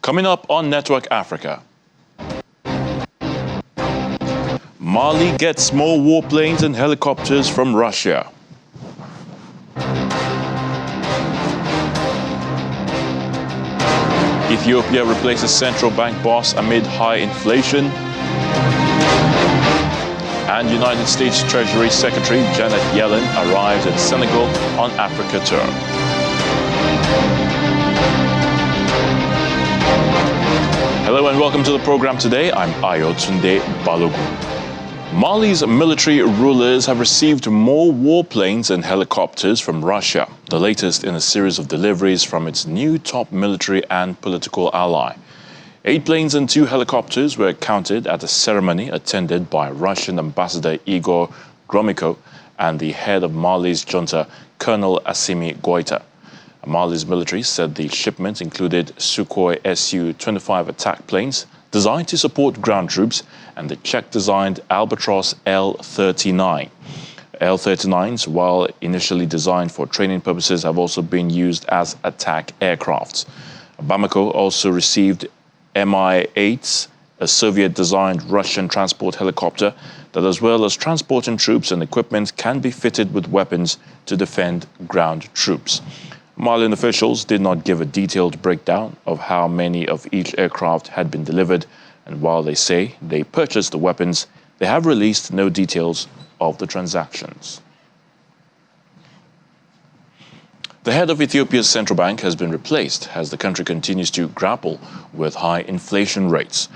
Coming up on Network Africa. Mali gets more warplanes and helicopters from Russia. Ethiopia replaces central bank boss amid high inflation. And United States Treasury Secretary Janet Yellen arrives in Senegal on Africa tour. Hello and welcome to the program today. I'm Ayotunde Balogun. Mali's military rulers have received more warplanes and helicopters from Russia, the latest in a series of deliveries from its new top military and political ally. 8 planes and 2 helicopters were counted at a ceremony attended by Russian Ambassador Igor Gromyko and the head of Mali's junta, Colonel Assimi Goïta. Mali's military said the shipment included Sukhoi Su-25 attack planes designed to support ground troops and the Czech-designed Albatros L-39. L-39s, while initially designed for training purposes, have also been used as attack aircrafts. Bamako also received Mi-8s, a Soviet-designed Russian transport helicopter that, as well as transporting troops and equipment, can be fitted with weapons to defend ground troops. Malian officials did not give a detailed breakdown of how many of each aircraft had been delivered, and while they say they purchased the weapons, they have released no details of the transactions. The head of Ethiopia's central bank has been replaced as the country continues to grapple with high inflation rates.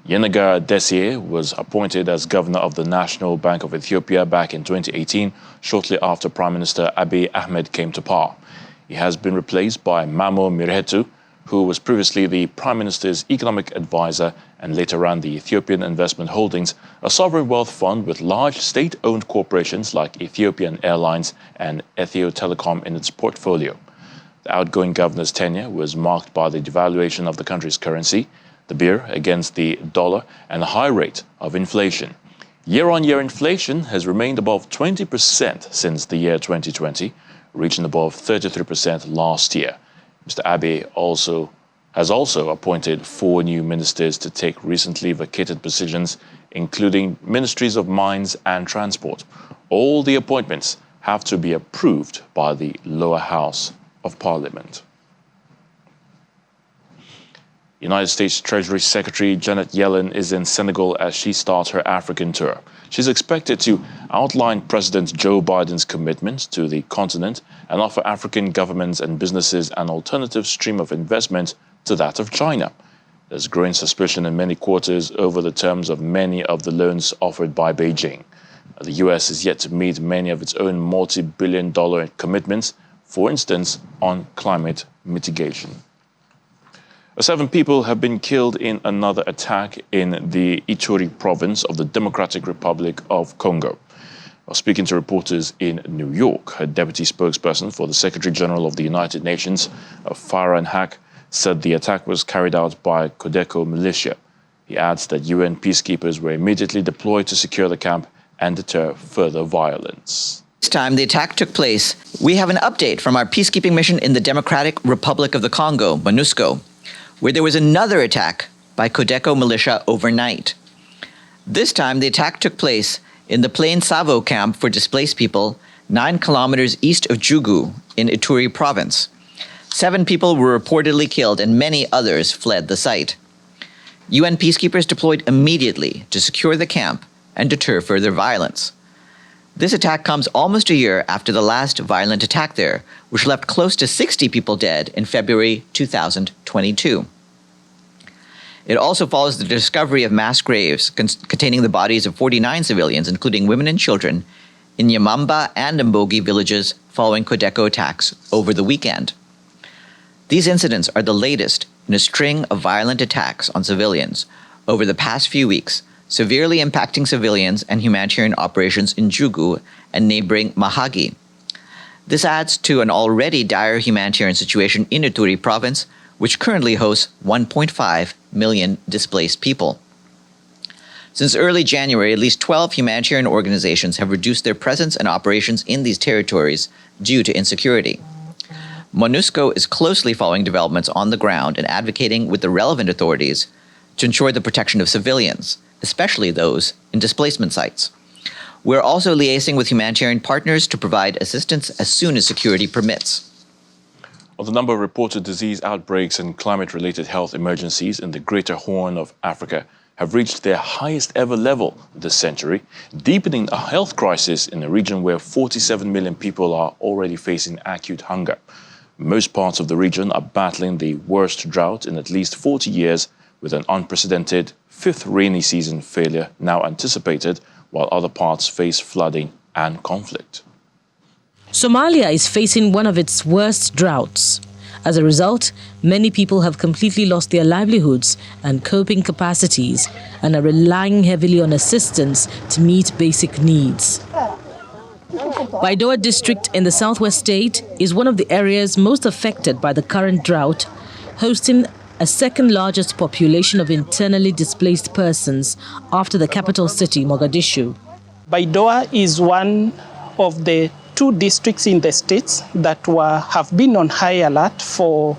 Yenegar Desie was appointed as governor of the National Bank of Ethiopia back in 2018, shortly after Prime Minister Abiy Ahmed came to power. He has been replaced by Mamo Mirhetu, who was previously the Prime Minister's economic advisor and later ran the Ethiopian Investment Holdings, a sovereign wealth fund with large state-owned corporations like Ethiopian Airlines and Ethio Telecom in its portfolio. The outgoing governor's tenure was marked by the devaluation of the country's currency, the birr against the dollar, and a high rate of inflation. Year-on-year inflation has remained above 20% since the year 2020, reaching above 33% last year. Mr. Abiy has also appointed 4 new ministers to take recently vacated positions, including ministries of mines and transport. All the appointments have to be approved by the lower house of parliament. United States Treasury Secretary Janet Yellen is in Senegal as she starts her African tour. She's expected to outline President Joe Biden's commitment to the continent and offer African governments and businesses an alternative stream of investment to that of China. There's growing suspicion in many quarters over the terms of many of the loans offered by Beijing. The U.S. is yet to meet many of its own multi-billion-dollar commitments, for instance, on climate mitigation. 7 people have been killed in another attack in the Ituri province of the Democratic Republic of Congo. While speaking to reporters in New York, a deputy spokesperson for the Secretary General of the United Nations, Farhan Haq, said the attack was carried out by Codeco militia. He adds that UN peacekeepers were immediately deployed to secure the camp and deter further violence. This time the attack took place, we have an update from our peacekeeping mission in the Democratic Republic of the Congo, MONUSCO, where there was another attack by Codeco militia overnight. This time, the attack took place in the Plain Savo camp for displaced people, 9 kilometers east of Jugu in Ituri province. 7 people were reportedly killed and many others fled the site. UN peacekeepers deployed immediately to secure the camp and deter further violence. This attack comes almost a year after the last violent attack there, which left close to 60 people dead in February 2022. It also follows the discovery of mass graves containing the bodies of 49 civilians, including women and children, in Yamamba and Mbogi villages following Codeco attacks over the weekend. These incidents are the latest in a string of violent attacks on civilians over the past few weeks, severely impacting civilians and humanitarian operations in Jugu and neighboring Mahagi. This adds to an already dire humanitarian situation in Ituri province, which currently hosts 1.5 million displaced people. Since early January, at least 12 humanitarian organizations have reduced their presence and operations in these territories due to insecurity. MONUSCO is closely following developments on the ground and advocating with the relevant authorities to ensure the protection of civilians, especially those in displacement sites. We're also liaising with humanitarian partners to provide assistance as soon as security permits. Well, the number of reported disease outbreaks and climate-related health emergencies in the Greater Horn of Africa have reached their highest ever level this century, deepening a health crisis in a region where 47 million people are already facing acute hunger. Most parts of the region are battling the worst drought in at least 40 years, with an unprecedented fifth rainy season failure now anticipated, while other parts face flooding and conflict. Somalia is facing one of its worst droughts. As a result, many people have completely lost their livelihoods and coping capacities and are relying heavily on assistance to meet basic needs. Baidoa district in the southwest state is one of the areas most affected by the current drought, hosting a second largest population of internally displaced persons after the capital city, Mogadishu. Baidoa is one of the 2 districts in the states that have been on high alert for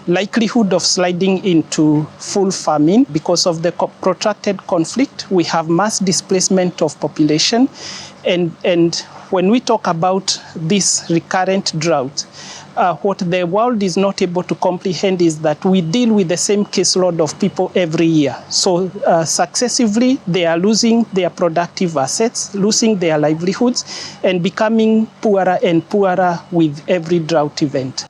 likelihood of sliding into full famine because of the protracted conflict. We have mass displacement of population, and when we talk about this recurrent drought, what the world is not able to comprehend is that we deal with the same caseload of people every year. So successively, they are losing their productive assets, losing their livelihoods, and becoming poorer and poorer with every drought event.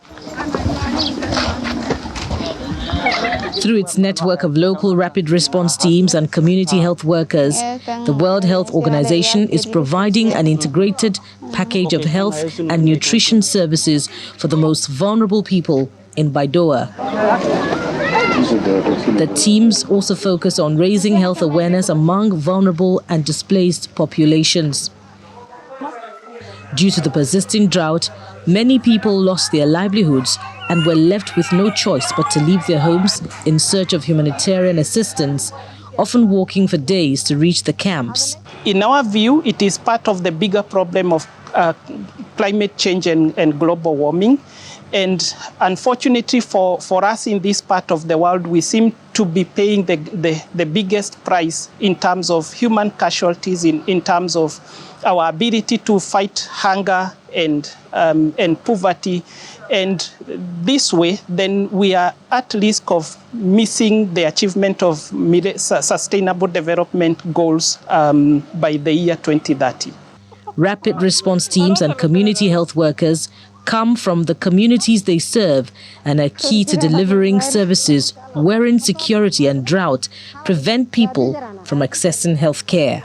Through its network of local rapid response teams and community health workers, the World Health Organization is providing an integrated package of health and nutrition services for the most vulnerable people in Baidoa. The teams also focus on raising health awareness among vulnerable and displaced populations. Due to the persisting drought, many people lost their livelihoods and were left with no choice but to leave their homes in search of humanitarian assistance, often walking for days to reach the camps. In our view, it is part of the bigger problem of climate change and global warming. And unfortunately for us in this part of the world, we seem to be paying the biggest price in terms of human casualties, in terms of our ability to fight hunger and poverty. And this way, then we are at risk of missing the achievement of sustainable development goals by the year 2030. Rapid response teams and community health workers come from the communities they serve and are key to delivering services where insecurity and drought prevent people from accessing health care.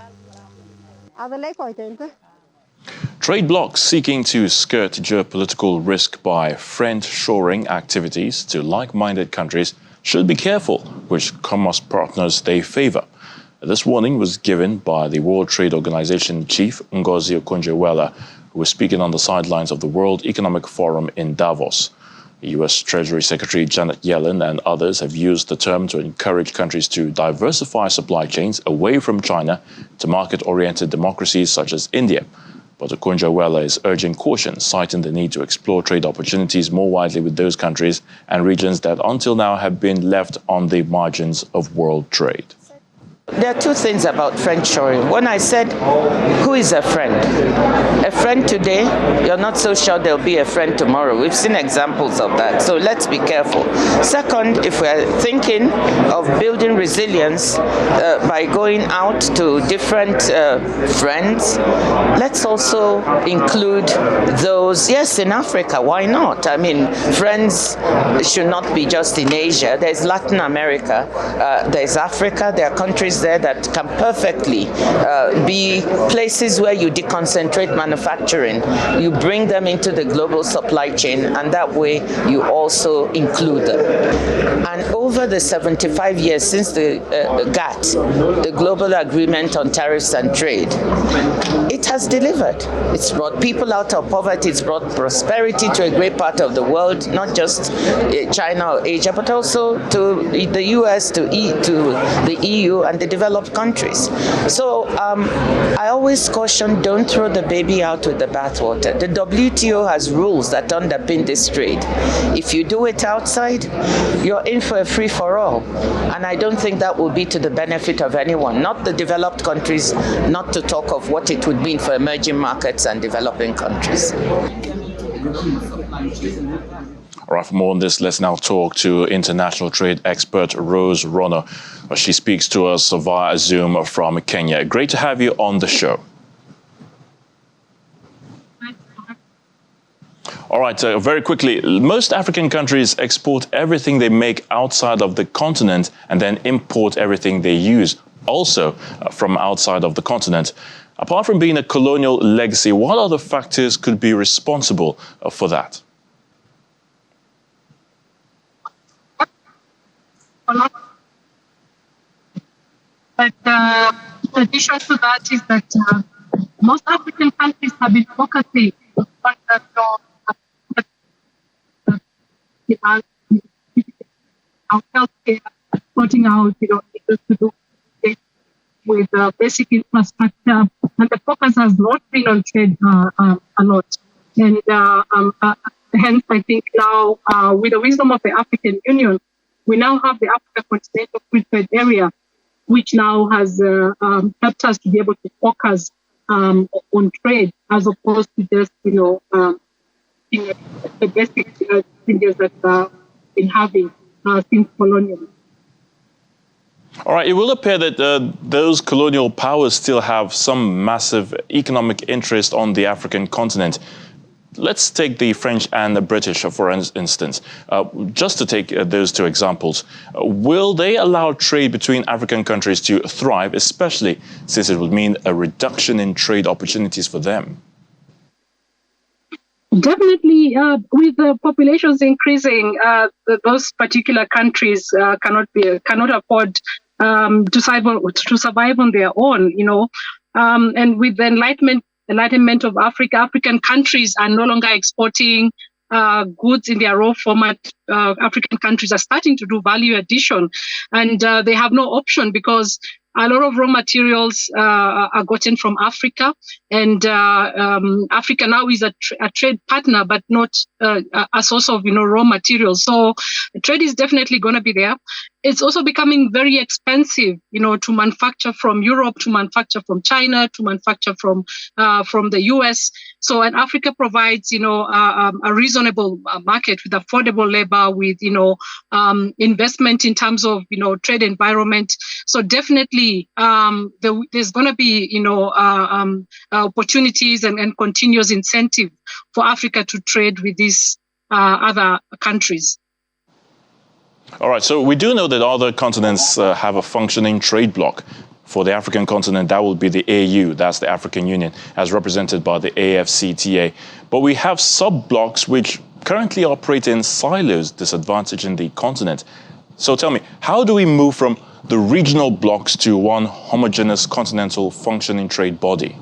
Trade blocs seeking to skirt geopolitical risk by friend-shoring activities to like-minded countries should be careful which commerce partners they favor. This warning was given by the World Trade Organization chief Ngozi Okonjo-Iweala, who was speaking on the sidelines of the World Economic Forum in Davos. U.S. Treasury Secretary Janet Yellen and others have used the term to encourage countries to diversify supply chains away from China to market-oriented democracies such as India. But Okonjo-Iweala is urging caution, citing the need to explore trade opportunities more widely with those countries and regions that until now have been left on the margins of world trade. There are 2 things about friend shoring. One, I said, who is a friend? A friend today, you're not so sure there'll be a friend tomorrow. We've seen examples of that, so let's be careful. Second, if we're thinking of building resilience by going out to different friends, let's also include those, yes, in Africa, why not? I mean, friends should not be just in Asia. There's Latin America, there's Africa, there are countries there that can perfectly be places where you deconcentrate manufacturing. You bring them into the global supply chain, and that way you also include them. And over over the 75 years since the GATT, the Global Agreement on Tariffs and Trade, it has delivered. It's brought people out of poverty, it's brought prosperity to a great part of the world, not just China or Asia, but also to the US, to the EU and the developed countries. So I always caution, don't throw the baby out with the bathwater. The WTO has rules that underpin this trade. If you do it outside, you're in for a free-for-all. And I don't think that will be to the benefit of anyone, not the developed countries, not to talk of what it would mean for emerging markets and developing countries. All right, for more on this, let's now talk to international trade expert Rose Rono. She speaks to us via Zoom from Kenya. Great to have you on the show. All right, very quickly, most African countries export everything they make outside of the continent and then import everything they use, also from outside of the continent. Apart from being a colonial legacy, what other factors could be responsible for that? But in addition to that is that most African countries have been focusing on healthcare, sorting out, to do with basic infrastructure, and the focus has not been on trade a lot. And hence, I think now, with the wisdom of the African Union, we now have the Africa Continental Free Trade Area, which now has helped us to be able to focus on trade as opposed to just, the basic changes that we've been having since colonialism. All right, it will appear that those colonial powers still have some massive economic interest on the African continent. Let's take the French and the British, for instance. Just to take those two examples, will they allow trade between African countries to thrive, especially since it would mean a reduction in trade opportunities for them? Definitely, with the populations increasing, those particular countries cannot afford to survive on their own. And with the enlightenment of Africa, African countries are no longer exporting goods in their raw format. African countries are starting to do value addition, and they have no option because a lot of raw materials are gotten from Africa, and Africa now is a trade partner, but not a source of raw materials. So trade is definitely going to be there. It's also becoming very expensive, to manufacture from Europe, to manufacture from China, to manufacture from the US. So, and Africa provides, a reasonable market with affordable labor, with, investment in terms of, trade environment. So definitely, there's going to be, opportunities and continuous incentive for Africa to trade with these other countries. All right, so we do know that other continents have a functioning trade bloc. For the African continent, that will be the AU, that's the African Union, as represented by the AFCTA. But we have sub-blocs which currently operate in silos, disadvantaging the continent. So tell me, how do we move from the regional blocs to one homogeneous continental functioning trade body?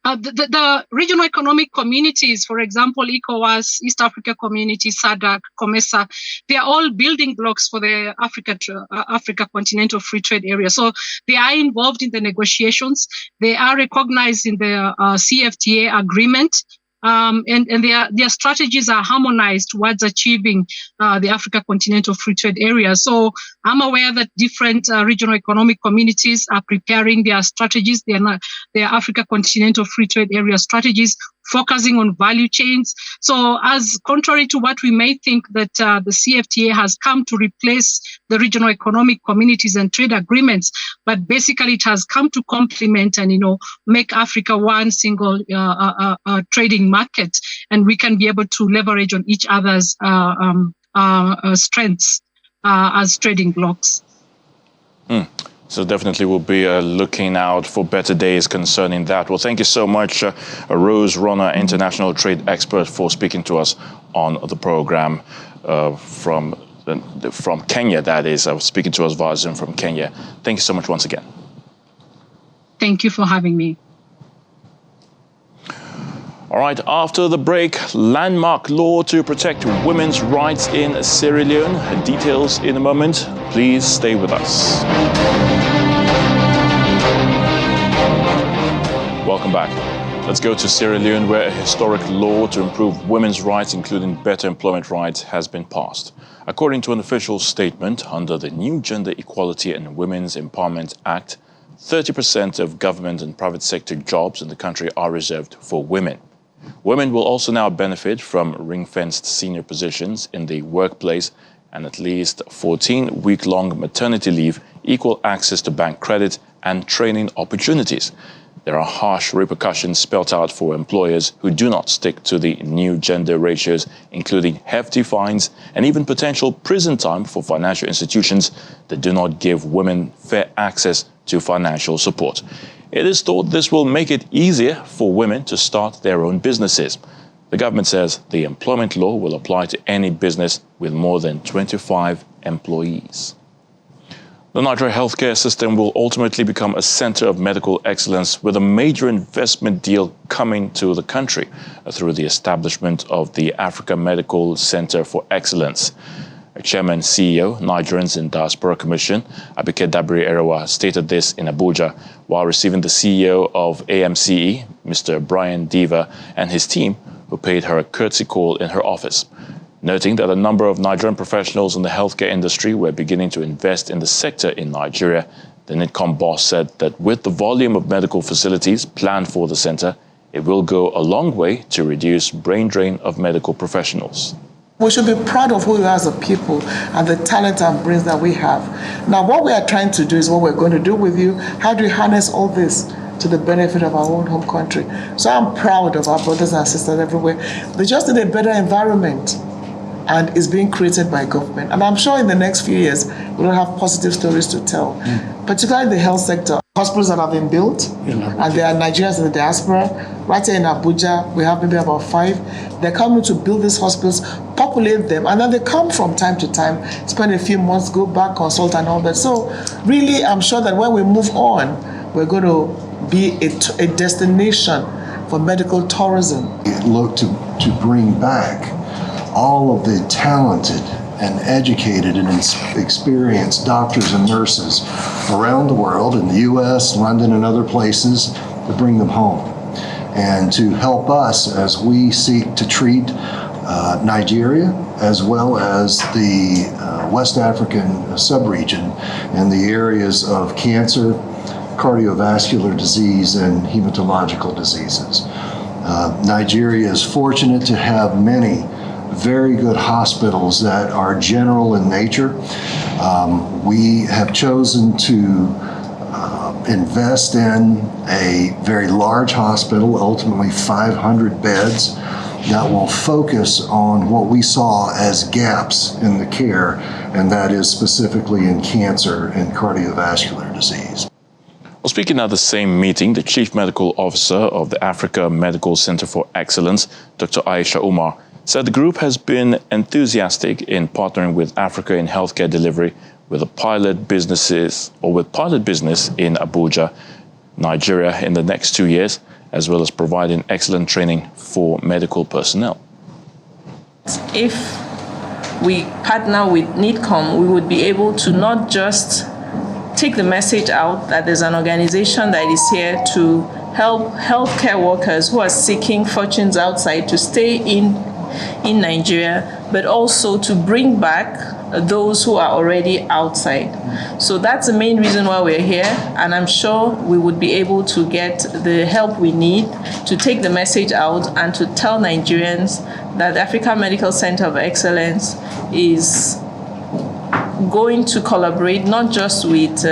The regional economic communities, for example, ECOWAS, East Africa Community, SADC, COMESA, they are all building blocks for the Africa Continental Free Trade Area. So they are involved in the negotiations. They are recognized in the CFTA agreement. And their strategies are harmonized towards achieving the Africa Continental Free Trade Area. So I'm aware that different regional economic communities are preparing their strategies, their Africa Continental Free Trade Area strategies, focusing on value chains. So as contrary to what we may think that the CFTA has come to replace the regional economic communities and trade agreements, but basically it has come to complement and, make Africa one single trading market, and we can be able to leverage on each other's strengths as trading blocs. So definitely we'll be looking out for better days concerning that. Well, thank you so much, Rose Rono, international trade expert, for speaking to us on the program from from Kenya, that is. I was speaking to us via Zoom from Kenya. Thank you so much once again. Thank you for having me. All right, after the break, landmark law to protect women's rights in Sierra Leone. Details in a moment. Please stay with us. Welcome back. Let's go to Sierra Leone, where a historic law to improve women's rights, including better employment rights, has been passed. According to an official statement, under the new Gender Equality and Women's Empowerment Act, 30% of government and private sector jobs in the country are reserved for women. Women will also now benefit from ring-fenced senior positions in the workplace and at least 14-week-long maternity leave, equal access to bank credit and training opportunities. There are harsh repercussions spelled out for employers who do not stick to the new gender ratios, including hefty fines and even potential prison time for financial institutions that do not give women fair access to financial support. It is thought this will make it easier for women to start their own businesses. The government says the employment law will apply to any business with more than 25 employees. The Nigeria healthcare system will ultimately become a center of medical excellence, with a major investment deal coming to the country through the establishment of the Africa Medical Center for Excellence. Chairman CEO, Nigerians in Diaspora Commission, Abike Dabiri Erewa, stated this in Abuja while receiving the CEO of AMCE, Mr. Brian Diva, and his team, who paid her a courtesy call in her office. Noting that a number of Nigerian professionals in the healthcare industry were beginning to invest in the sector in Nigeria, the NITCOM boss said that with the volume of medical facilities planned for the center, it will go a long way to reduce brain drain of medical professionals. We should be proud of who we are as a people and the talent and brains that we have. Now, what we are trying to do is what we're going to do with you. How do we harness all this to the benefit of our own home country? So I'm proud of our brothers and sisters everywhere. They just need a better environment, and it's being created by government. And I'm sure in the next few years, we'll have positive stories to tell, particularly in the health sector. Hospitals that have been built, and there are Nigerians in the diaspora. Right here in Abuja, we have maybe about 5. They're coming to build these hospitals, populate them, and then they come from time to time, spend a few months, go back, consult and all that. So really, I'm sure that when we move on, we're going to be a destination for medical tourism. Look to bring back all of the talented and educated and experienced doctors and nurses around the world, in the US, London, and other places, to bring them home and to help us as we seek to treat Nigeria as well as the West African sub-region in the areas of cancer, cardiovascular disease, and hematological diseases. Nigeria is fortunate to have many very good hospitals that are general in nature. We have chosen to invest in a very large hospital, ultimately 500 beds, that will focus on what we saw as gaps in the care, and that is specifically in cancer and cardiovascular disease. Well, speaking at the same meeting, the Chief Medical Officer of the Africa Medical Center for Excellence, Dr. Aisha Umar, said the group has been enthusiastic in partnering with Africa in healthcare delivery with pilot business in Abuja, Nigeria in the next 2 years, as well as providing excellent training for medical personnel. If we partner with NITCOM, we would be able to not just take the message out that there's an organization that is here to help healthcare workers who are seeking fortunes outside to stay in Nigeria, but also to bring back those who are already outside. So that's the main reason why we're here, and I'm sure we would be able to get the help we need to take the message out and to tell Nigerians that the Africa Medical Center of Excellence is going to collaborate not just with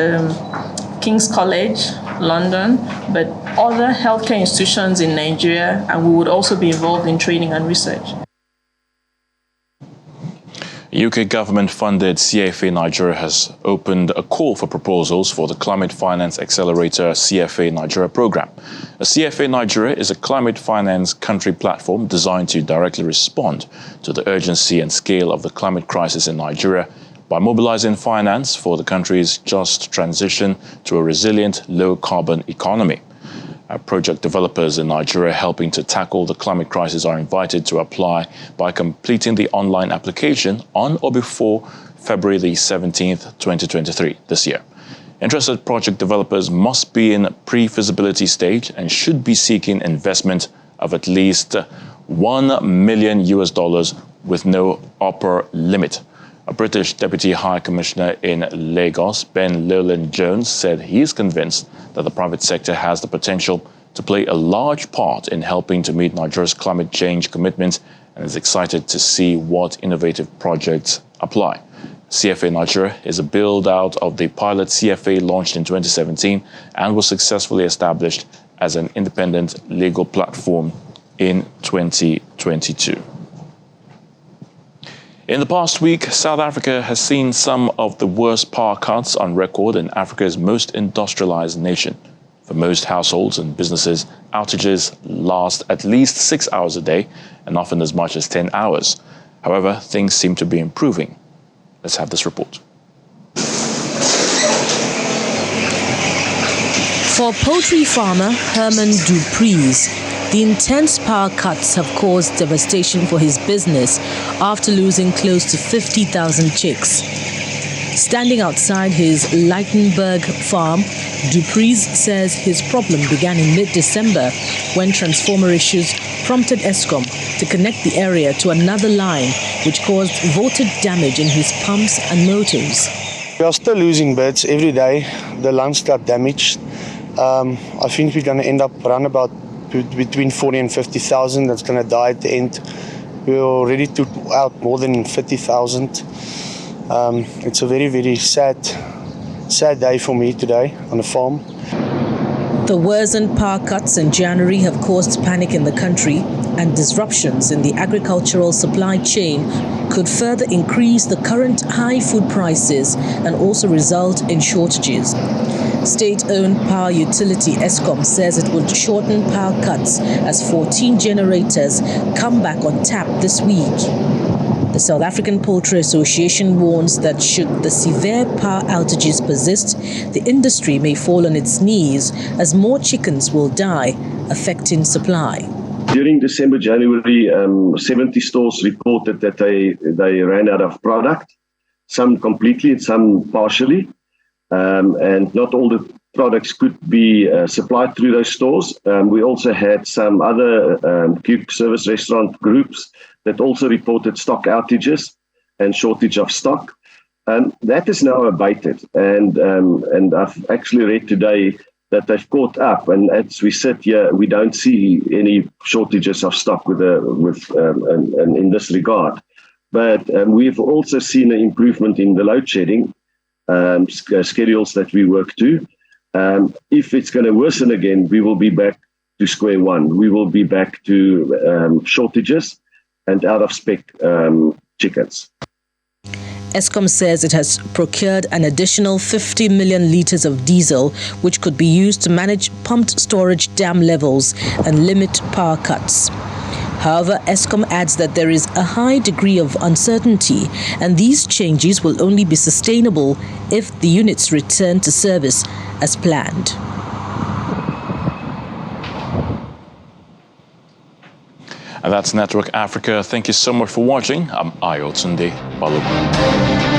King's College, London, but other healthcare institutions in Nigeria, and we would also be involved in training and research. UK government-funded CFA Nigeria has opened a call for proposals for the Climate Finance Accelerator CFA Nigeria program. A CFA Nigeria is a climate finance country platform designed to directly respond to the urgency and scale of the climate crisis in Nigeria by mobilizing finance for the country's just transition to a resilient, low-carbon economy. Project developers in Nigeria helping to tackle the climate crisis are invited to apply by completing the online application on or before February the 17th, 2023, this year. Interested project developers must be in pre-feasibility stage and should be seeking investment of at least $1 million with no upper limit. A British Deputy High Commissioner in Lagos, Ben Lowland-Jones, said he is convinced that the private sector has the potential to play a large part in helping to meet Nigeria's climate change commitments and is excited to see what innovative projects apply. CFA Nigeria is a build-out of the pilot CFA launched in 2017 and was successfully established as an independent legal platform in 2022. In the past week, South Africa has seen some of the worst power cuts on record in Africa's most industrialized nation. For most households and businesses, outages last at least 6 hours a day and often as much as 10 hours. However, things seem to be improving. Let's have this report. For poultry farmer Herman Dupreez, the intense power cuts have caused devastation for his business after losing close to 50,000 chicks. Standing outside his Lichtenberg farm, Dupreez says his problem began in mid-December when transformer issues prompted Eskom to connect the area to another line, which caused voltage damage in his pumps and motors. We are still losing birds every day. The lines got damaged. I think we're going to end up around about between 40 and 50,000 that's going to die at the end. We already took out more than 50,000. It's a very, very sad day for me today on the farm. The worsened power cuts in January have caused panic in the country, and disruptions in the agricultural supply chain could further increase the current high food prices and also result in shortages. State-owned power utility Eskom says it will shorten power cuts as 14 generators come back on tap this week. The South African Poultry Association warns that should the severe power outages persist, the industry may fall on its knees as more chickens will die, affecting supply. During December, January, 70 stores reported that they ran out of product, some completely and some partially. And not all the products could be supplied through those stores. We also had some other quick service restaurant groups that also reported stock outages and shortage of stock. That is now abated, and I've actually read today that they've caught up. And as we sit here, we don't see any shortages of stock in this regard. But we've also seen an improvement in the load shedding schedules that we work to. If it's going to worsen again, we will be back to square one. We will be back to shortages and out of spec chickens. Eskom says it has procured an additional 50 million litres of diesel, which could be used to manage pumped storage dam levels and limit power cuts. However, Eskom adds that there is a high degree of uncertainty, and these changes will only be sustainable if the units return to service as planned. And that's Network Africa. Thank you so much for watching. I'm Ayo Tunde Balogun.